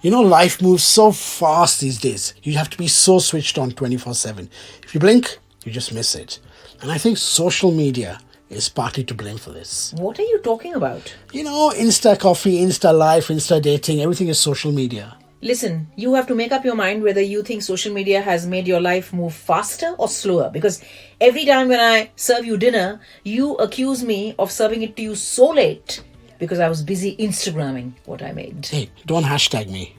Life moves so fast these days. You have to be so switched on 24/7. If you blink, you just miss it. And I think social media is partly to blame for this. What are you talking about? Insta coffee, Insta life, Insta dating, everything is social media. Listen, you have to make up your mind whether you think social media has made your life move faster or slower. Because every time when I serve you dinner, you accuse me of serving it to you so late because I was busy Instagramming what I made. Hey, don't hashtag me.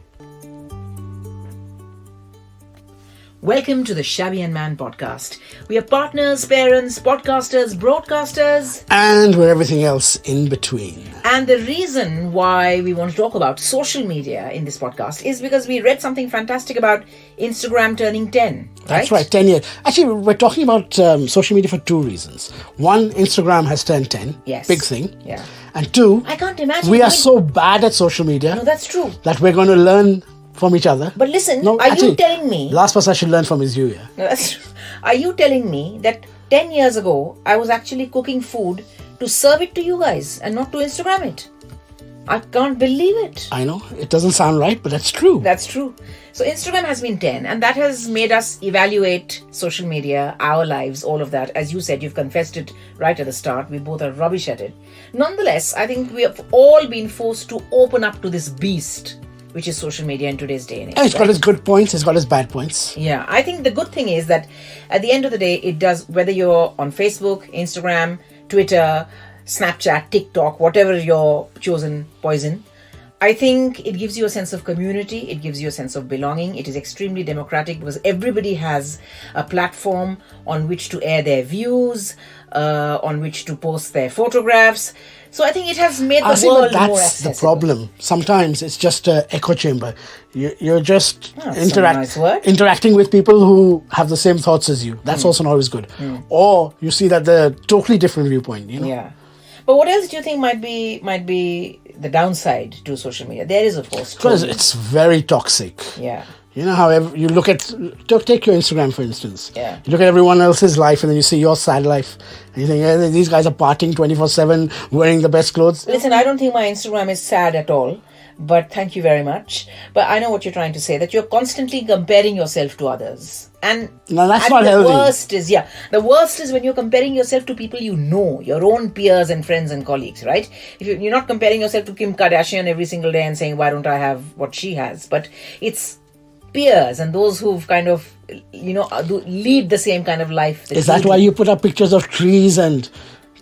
Welcome to the Shabby and Man podcast. We are partners, parents, podcasters, broadcasters. And we're everything else in between. And the reason why we want to talk about social media in this podcast is because we read something fantastic about Instagram turning 10. That's right, 10 years. Actually, we're talking about social media for two reasons. One, Instagram has turned 10. Yes. Big thing. Yeah. And two, I can't imagine. we are so bad at social media. No, that's true. That we're going to learn from each other. But listen, you telling me... Last person I should learn from is you, yeah. No, that's true. Are you telling me that 10 years ago, I was actually cooking food to serve it to you guys and not to Instagram it? I can't believe it. I know. It doesn't sound right, but that's true. That's true. So Instagram has been 10 and that has made us evaluate social media, our lives, all of that. As you said, you've confessed it right at the start. We both are rubbish at it. Nonetheless, I think we have all been forced to open up to this beast, which is social media in today's day and age. It's got its good points, it's got its bad points. Yeah, I think the good thing is that at the end of the day, it does, whether you're on Facebook, Instagram, Twitter, Snapchat, TikTok, whatever your chosen poison, I think it gives you a sense of community, it gives you a sense of belonging. It is extremely democratic because everybody has a platform on which to air their views, on which to post their photographs. So I think it has made the world more accessible. That's the problem. Sometimes it's just an echo chamber. You're just interacting with people who have the same thoughts as you. That's also not always good. Or you see that they're totally different viewpoint. Yeah. But what else do you think might be the downside to social media? There is, of course. Because it's very toxic. Yeah. However, you look at, take your Instagram for instance. Yeah. You look at everyone else's life and then you see your sad life. And you think, yeah, these guys are partying 24/7, wearing the best clothes. Listen, I don't think my Instagram is sad at all. But thank you very much. But I know what you're trying to say, that you're constantly comparing yourself to others. And no, that's not healthy. The worst is when you're comparing yourself to people you know, your own peers and friends and colleagues, right? If you're not comparing yourself to Kim Kardashian every single day and saying, why don't I have what she has? But it's peers and those who've kind of, lead the same kind of life. Is that why you put up pictures of trees and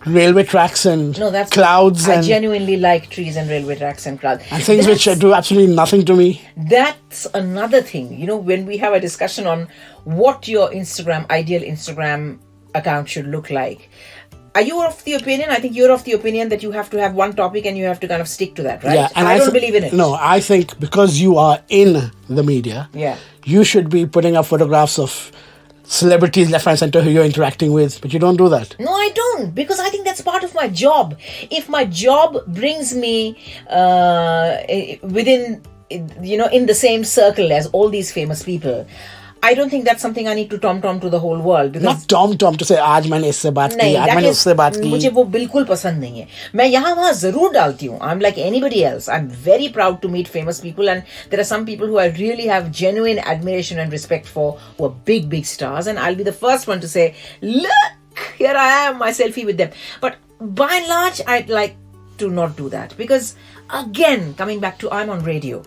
railway tracks and clouds? I genuinely like trees and railway tracks and clouds. And things which do absolutely nothing to me. That's another thing. When we have a discussion on what your ideal Instagram account should look like. Are you of the opinion? I think you're of the opinion that you have to have one topic and you have to kind of stick to that, right? Yeah, and I don't believe in it. No, I think because you are in the media, you should be putting up photographs of celebrities left, right, center who you're interacting with, but you don't do that. No, I don't, because I think that's part of my job. If my job brings me within, in the same circle as all these famous people, I don't think that's something I need to tom-tom to the whole world. Not tom-tom to say, आज मैंने इससे बात की, आज मैंने उससे बात की. मुझे वो बिल्कुल पसंद नहीं है. मैं यहाँ वहाँ जरूर डालती हूँ. I'm like anybody else. I'm very proud to meet famous people, and there are some people who I really have genuine admiration and respect for, who are big, big stars, and I'll be the first one to say, look, here I am, my selfie with them. But by and large, I'd like to not do that, because again, coming back to I'm on radio,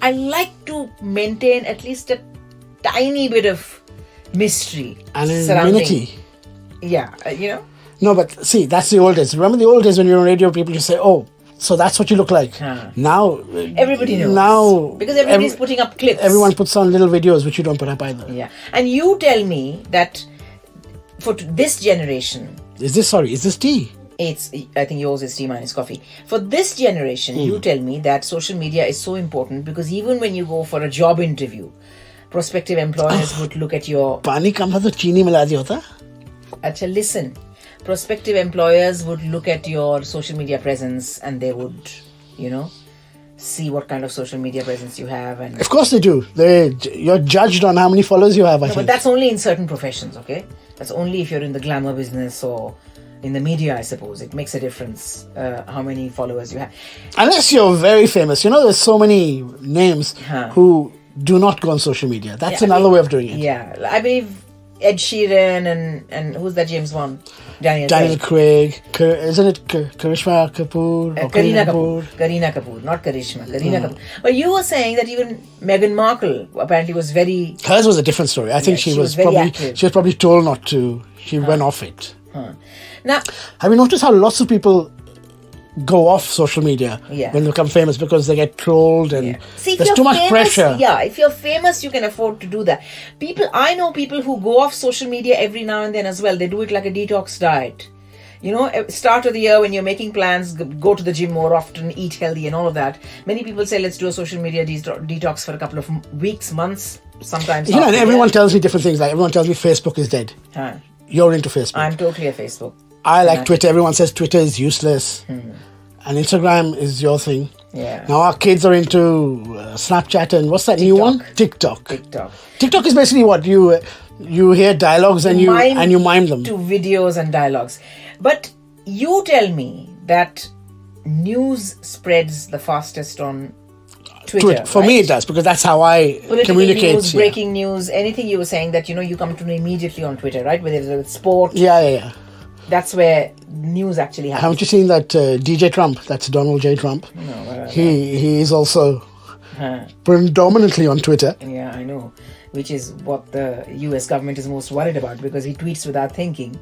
I like to maintain at least a tiny bit of mystery and anonymity. Yeah, No, but see, that's the old days. Remember the old days when you were on radio, people used to say, oh, so that's what you look like. Now, everybody knows. Because everybody's putting up clips. Everyone puts on little videos, which you don't put up either. Yeah. And you tell me that for this generation... Is this tea? I think yours is tea, mine is coffee. For this generation, you tell me that social media is so important because even when you go for a job interview, prospective employers would look at your... पानी कम था तो चीनी मिला दिया होता? अच्छा, listen. Prospective employers would look at your social media presence and they would, see what kind of social media presence you have. And of course they do. You're judged on how many followers you have, I think. But that's only in certain professions, okay? That's only if you're in the glamour business or, in the media, I suppose. It makes a difference how many followers you have. Unless you're very famous. There's so many names who do not go on social media. That's another way of doing it. Yeah. I believe Ed Sheeran and who's that James Bond? Daniel Craig. Isn't it Karishma Kapoor? Kareena Kapoor. Not Karishma. Kareena Kapoor. But you were saying that even Meghan Markle apparently was very... Hers was a different story. I think she was probably told not to. She went off it. Now, have you noticed how lots of people go off social media when they become famous because they get trolled and there's too much pressure? Yeah, if you're famous, you can afford to do that. I know people who go off social media every now and then as well. They do it like a detox diet. Start of the year when you're making plans, go to the gym more often, eat healthy and all of that. Many people say, let's do a social media detox for a couple of weeks, months, sometimes. And everyone tells me different things. Like everyone tells me Facebook is dead. You're into Facebook. I'm totally a Facebook. I like Twitter. Everyone says Twitter is useless. And Instagram is your thing. Yeah. Now our kids are into Snapchat and what's that new one? TikTok. TikTok is basically what you hear dialogues and you mime them to videos and dialogues. But you tell me that news spreads the fastest on Twitter. For me, it does because that's how I communicate. News, breaking news, anything you were saying that you come to know immediately on Twitter, right? Whether it's sport. Yeah. That's where news actually happens. Haven't you seen that DJ Trump? That's Donald J. Trump. No, he is also predominantly on Twitter. Yeah, I know. Which is what the US government is most worried about because he tweets without thinking.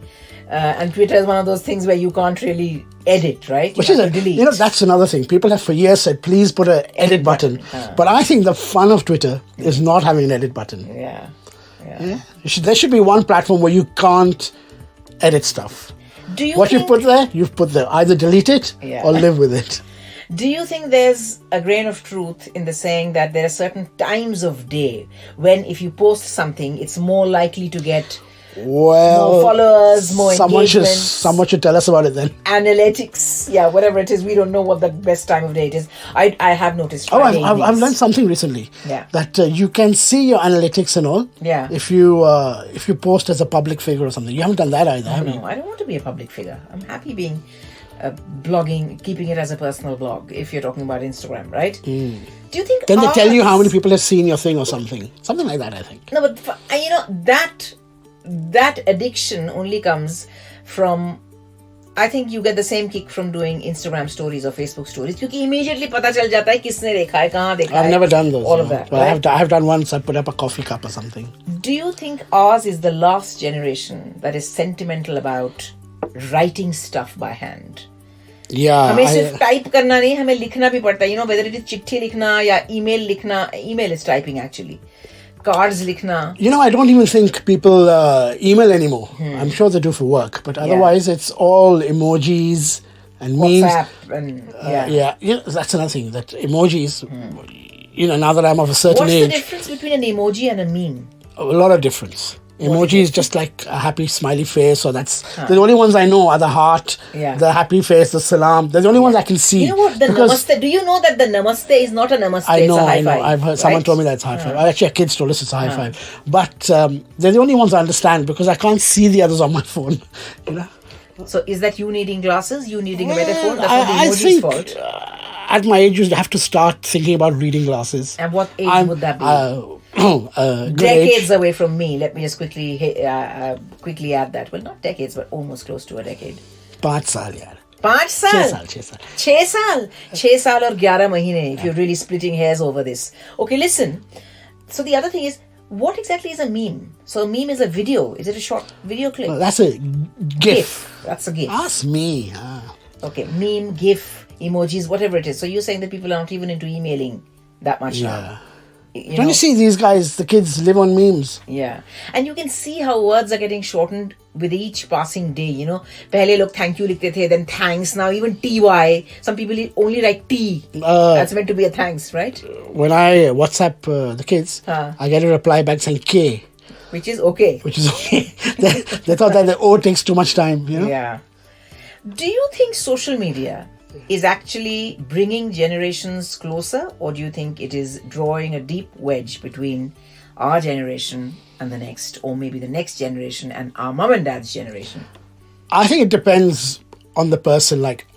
And Twitter is one of those things where you can't really edit, right? Which is delete. That's another thing. People have for years said, please put an edit button. But I think the fun of Twitter is not having an edit button. Yeah. There should be one platform where you can't edit stuff. You put there, you've put there. Either delete it or live with it. Do you think there's a grain of truth in the saying that there are certain times of day when if you post something, it's more likely to get more followers, more engagement? Someone should tell us about it then. Analytics, whatever it is. We don't know what the best time of day it is. I have noticed. I've learned something recently. That you can see your analytics and all. If you post as a public figure or something. You haven't done that either, have you? No, I don't want to be a public figure. I'm happy being blogging, keeping it as a personal blog. If you're talking about Instagram, right? Do you think? Then they tell you how many people have seen your thing or something like that. I think. No, but that addiction only comes from. I think you get the same kick from doing Instagram stories or Facebook stories because immediately पता चल जाता है किसने देखा है, कहाँ देखा है. I've never done those. All of that. Well, right? I have done once. I put up a coffee cup or something. Do you think ours is the last generation that is sentimental about writing stuff by hand? हमें सिर्फ type करना नहीं, हमें लिखना भी पड़ता है. Whether it is चिट्ठी लिखना या email लिखना. Email is typing actually. Cards likhna. I don't even think people email anymore. I'm sure they do for work, but otherwise it's all emojis and WhatsApp memes. And that's another thing. That emojis. Now that I'm of a certain age. What's the difference between an emoji and a meme? A lot of difference. Emoji is just like a happy smiley face, or they're the only ones I know are the heart, the happy face, the salam. They're the only ones I can see. You know what, the namaste, do you know that the namaste is not a namaste, it's a high five? I've heard, someone told me that it's high five. Actually, a kid's told us it's a high five. But they're the only ones I understand because I can't see the others on my phone. So is that you needing glasses, you needing a better phone? That's not the emoji's fault. At my age, you have to start thinking about reading glasses. And what age would that be? Decades away from me. Let me just quickly add that. Well, not decades, but almost close to a decade. 5 साल यार. 5 साल? 6 साल? 6 साल और 11 महीने, if you're really splitting hairs over this. Okay, listen. So the other thing is, what exactly is a meme? So a meme is a video. Is it a short video clip? Well, that's a GIF. That's a GIF. Ask me. Okay, meme, GIF, emojis, whatever it is. So you're saying that people are not even into emailing that much now. Don't you see these guys, the kids live on memes? Yeah. And you can see how words are getting shortened with each passing day, Pehle log thank you likhte the, then thanks. Now even TY. Some people only write T. That's meant to be a thanks, right? When I WhatsApp the kids, I get a reply back saying K. Which is okay. They thought that the O takes too much time, Yeah. Do you think social media is actually bringing generations closer, or do you think it is drawing a deep wedge between our generation and the next, or maybe the next generation and our mom and dad's generation? I think it depends on the person. Like,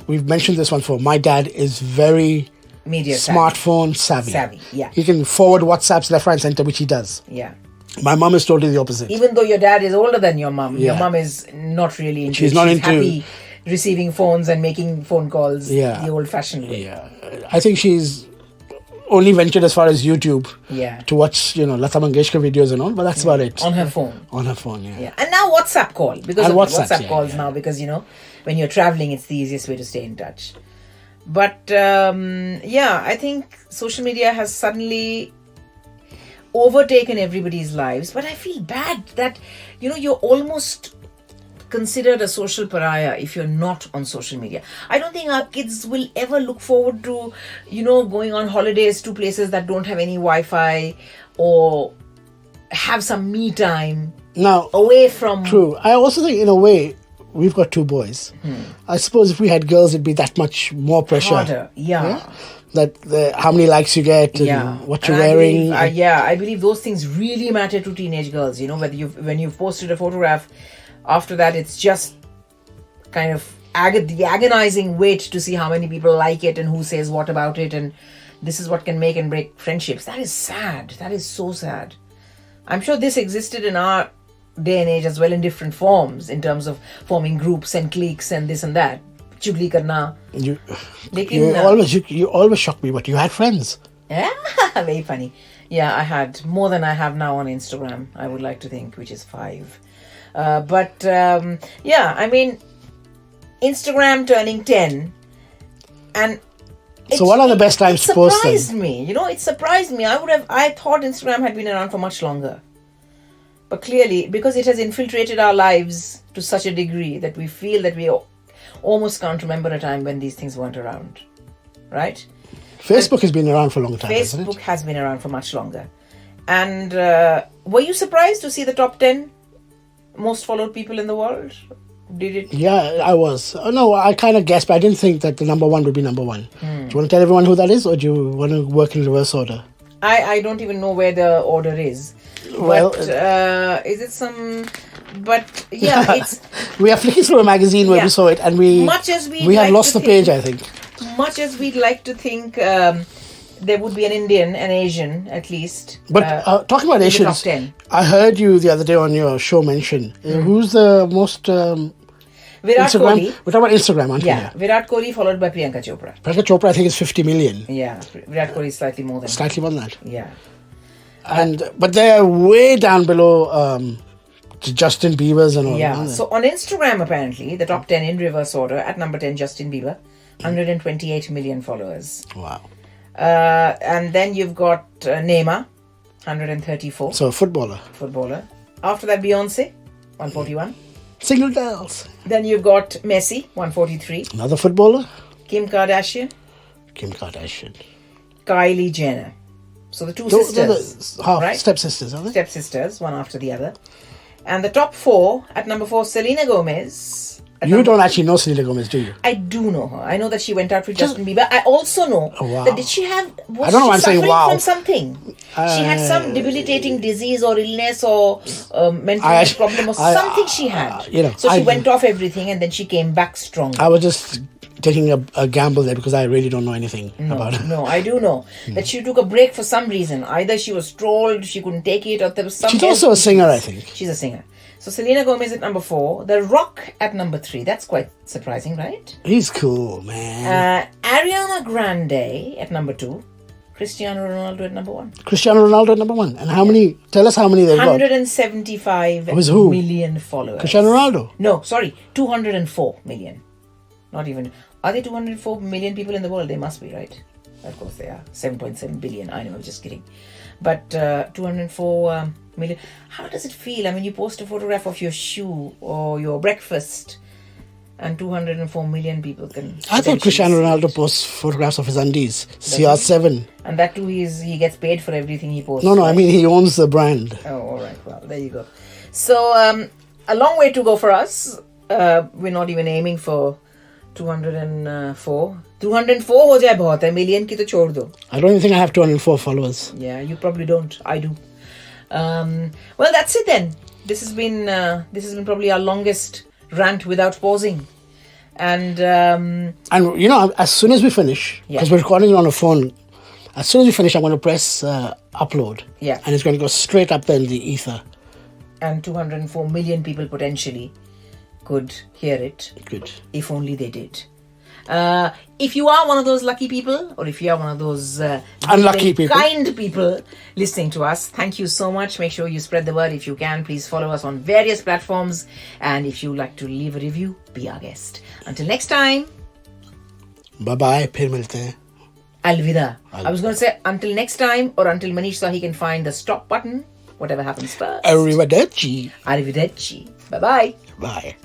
we've mentioned this one before. My dad is very media smartphone savvy. Yeah. He can forward WhatsApps left, right, center, which he does. Yeah. My mum is totally the opposite. Even though your dad is older than your mum, your mum is not really into She's not into happy receiving phones and making phone calls the old-fashioned way. Yeah. I think she's only ventured as far as YouTube to watch, Lata Mangeshkar videos and all, but that's about it. On her phone. On her phone, yeah. And now WhatsApp call. Because and of WhatsApp calls now, because, when you're traveling, it's the easiest way to stay in touch. But, I think social media has suddenly overtaken everybody's lives. But I feel bad that, you're almost considered a social pariah if you're not on social media. I don't think our kids will ever look forward to, going on holidays to places that don't have any Wi-Fi or have some me time now away from... True. I also think, in a way, we've got 2 boys. I suppose if we had girls, it'd be that much more pressure. Harder, That how many likes you get and what you're wearing. I believe those things really matter to teenage girls. Whether when you've posted a photograph, after that it's just kind of the agonizing wait to see how many people like it and who says what about it, and this is what can make and break friendships. That is sad. That is so sad. I'm sure this existed in our day and age as well in different forms in terms of forming groups and cliques and this and that. Chugli karna. You always shock me, but you had friends. Yeah, very funny. Yeah, I had more than I have now on Instagram, I would like to think, which is 5. Instagram turning 10, and so what are the best times to post them? It surprised me. It surprised me. I thought Instagram had been around for much longer, but clearly, because it has infiltrated our lives to such a degree that we feel that we almost can't remember a time when these things weren't around, right? Facebook has been around for a long time. Facebook has been around for much longer, and were you surprised to see the top 10 most followed people in the world? Did it? Yeah, I was. No, I kind of guessed, but I didn't think that the number 1 would be number 1. Do you want to tell everyone who that is, or do you want to work in reverse order? I don't even know where the order is. Well, is it some... But, yeah, it's... we are flicking through a magazine where we saw it, and we have lost the page, I think. Much as we'd like to think there would be an Indian, an Asian, at least. But talking about Asians, I heard you the other day on your show mention, who's the most... Virat Kohli. We're talking about Instagram, aren't we? Yeah, Virat Kohli followed by Priyanka Chopra. Priyanka Chopra, I think, is 50 million. Yeah, Virat Kohli is slightly more than that. Yeah. But they're way down below Justin Bieber's and all. Yeah, so on Instagram, apparently, the top 10 in reverse order, at number 10, Justin Bieber, 128 million followers. Wow. And then you've got Neymar, 134. So, footballer. After that, Beyonce, 141. Single girls. Then you've got Messi, 143. Another footballer. Kim Kardashian. Kylie Jenner. So the two sisters. Right? Stepsisters, are they? Stepsisters, one after the other. And the top 4, at number 4, Selena Gomez. You don't actually know Selena Gomez, do you? I do know her. I know that she went out with Justin Bieber. I also know that did she have... I don't know why I'm saying wow. From something? She had some debilitating disease or illness or mental health problem or something she had. So she went off everything and then she came back stronger. I was just taking a gamble there because I really don't know anything about her. No, I do know that she took a break for some reason. Either she was trolled, she couldn't take it, or there was some... She's also a singer, I think. She's a singer. So Selena Gomez at number 4. The Rock at number 3. That's quite surprising, right? He's cool, man. Ariana Grande at number 2. Cristiano Ronaldo at number 1. And how many... Tell us how many they've got. 175 million followers. Cristiano Ronaldo? No, sorry. 204 million. Not even... Are there 204 million people in the world? They must be, right? Of course they are. 7.7 billion. I know, I'm just kidding. But 204 million. How does it feel? I mean, you post a photograph of your shoe or your breakfast and 204 million people can... I thought Cristiano Ronaldo posts photographs of his undies. CR7. And that too, he gets paid for everything he posts. No, right? I mean, he owns the brand. Oh, all right. Well, there you go. So, a long way to go for us. We're not even aiming for 204. 204 हो जाए बहुत है, million की तो छोड़ दो. I don't even think I have 204 followers. Yeah, you probably don't. I do. Well, that's it then. This has been probably our longest rant without pausing. And you know, as soon as we finish, because we're recording it on a phone, as soon as we finish, I'm going to press upload. Yeah. And it's going to go straight up there in the ether. And 204 million people potentially could hear it. Good. If only they did. If you are one of those lucky people, or if you are one of those unlucky people, kind people listening to us, thank you so much. Make sure you spread the word if you can. Please follow us on various platforms. And if you like to leave a review, be our guest. Until next time. Bye-bye. Phir milte hain. Alvida. I was going to say until next time, or until Manish Sahi can find the stop button. Whatever happens first. Arrivederci. Arrivederci. Bye-bye. Bye.